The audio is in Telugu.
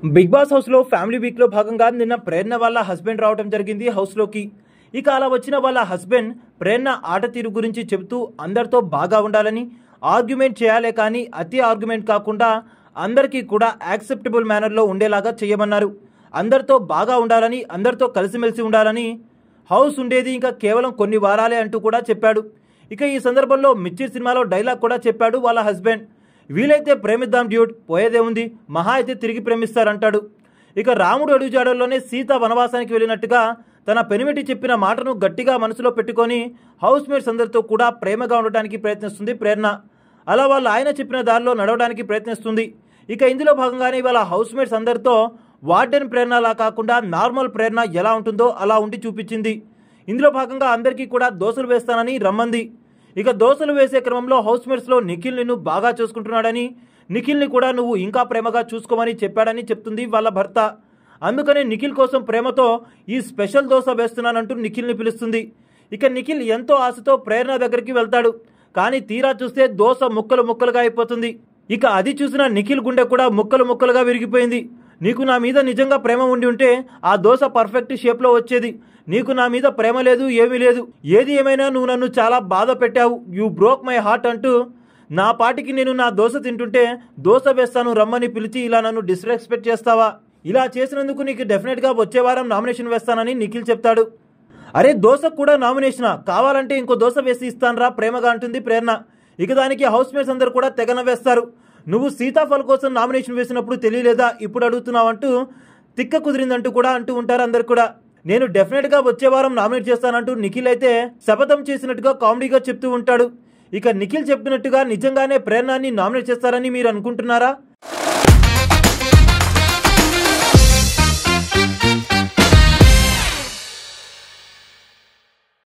బిగ్ బాస్ హౌస్లో ఫ్యామిలీ వీక్లో భాగంగా నిన్న ప్రేరణ వాళ్ళ హస్బెండ్ రావడం జరిగింది హౌస్లోకి. ఇక అలా వచ్చిన వాళ్ళ హస్బెండ్ ప్రేరణ ఆట తీరు గురించి చెబుతూ అందరితో బాగా ఉండాలని, ఆర్గ్యుమెంట్ చేయాలే కానీ అతి ఆర్గ్యుమెంట్ కాకుండా అందరికీ కూడా యాక్సెప్టబుల్ మేనర్లో ఉండేలాగా చేయమన్నారు. అందరితో బాగా ఉండాలని, అందరితో కలిసిమెలిసి ఉండాలని, హౌస్ ఉండేది ఇంకా కేవలం కొన్ని వారాలే అంటూ కూడా చెప్పాడు. ఇక ఈ సందర్భంలో మిర్చి సినిమాలో డైలాగ్ కూడా చెప్పాడు వాళ్ళ హస్బెండ్. వీలైతే ప్రేమిద్దాం డ్యూడ్, పోయేదే ఉంది, మహా అయితే తిరిగి ప్రేమిస్తారంటాడు. ఇక రాముడు అడుగుజాడల్లోనే సీత వనవాసానికి వెళ్ళినట్టుగా తన పెనిమిటి చెప్పిన మాటను గట్టిగా మనసులో పెట్టుకొని హౌస్ మేట్స్ అందరితో కూడా ప్రేమగా ఉండటానికి ప్రయత్నిస్తుంది ప్రేరణ. అలా వాళ్ళ ఆయన చెప్పిన దారిలో నడవడానికి ప్రయత్నిస్తుంది. ఇక ఇందులో భాగంగానే వాళ్ళ హౌస్ మేట్స్ అందరితో వార్డెన్ ప్రేరణలా కాకుండా నార్మల్ ప్రేరణ ఎలా ఉంటుందో అలా ఉండి చూపించింది. ఇందులో భాగంగా అందరికీ కూడా దోశలు వేస్తానని రమ్మంది. ఇక దోశలు వేసే క్రమంలో హౌస్ మేట్స్లో నిఖిల్ నిన్ను బాగా చూసుకుంటున్నాడని, నిఖిల్ని కూడా నువ్వు ఇంకా ప్రేమగా చూసుకోమని చెప్పాడని చెప్తుంది వాళ్ళ భర్త. అందుకనే నిఖిల్ కోసం ప్రేమతో ఈ స్పెషల్ దోశ వేస్తున్నానంటూ నిఖిల్ని పిలుస్తుంది. ఇక నిఖిల్ ఎంతో ఆశతో ప్రేరణ దగ్గరికి వెళ్తాడు. కానీ తీరా చూస్తే దోశ ముక్కలు ముక్కలుగా అయిపోతుంది. ఇక అది చూసిన నిఖిల్ గుండె కూడా ముక్కలు ముక్కలుగా విరిగిపోయింది. నీకు నా మీద నిజంగా ప్రేమ ఉండి ఉంటే ఆ దోశ పర్ఫెక్ట్ షేప్లో వచ్చేది. నీకు నా మీద ప్రేమ లేదు, ఏమీ లేదు. ఏది ఏమైనా నువ్వు నన్ను చాలా బాధ పెట్టావు, యూ బ్రోక్ మై హార్ట్ అంటూ నా పాటికి నేను నా దోశ తింటుంటే దోశ వేస్తాను రమ్మని పిలిచి ఇలా నన్ను డిస్రెస్పెక్ట్ చేస్తావా? ఇలా చేసినందుకు నీకు డెఫినెట్గా వచ్చే వారం నామినేషన్ వేస్తానని నిఖిల్ చెప్తాడు. అరే దోశకు కూడా నామినేషనా? కావాలంటే ఇంకో దోశ వేసి ఇస్తానరా ప్రేమగా అంటుంది ప్రేరణ. ఇక దానికి హౌస్ మేట్స్ అందరు కూడా తెగనవేస్తారు. నువ్వు సీతాఫల్ కోసం నామినేషన్ వేసినప్పుడు తెలియలేదా, ఇప్పుడు అడుగుతున్నావంటూ తిక్క కుదిరిందంటూ కూడా అంటూ ఉంటారు అందరు కూడా. నేను డెఫినెట్గా వచ్చే వారం నామినేట్ చేస్తానంటూ నిఖిల్ అయితే శపథం చేసినట్టుగా కామెడీగా చెప్తూ ఉంటాడు. ఇక నిఖిల్ చెప్పినట్టుగా నిజంగానే ప్రేరణని నామినేట్ చేస్తారని మీరు అనుకుంటున్నారా?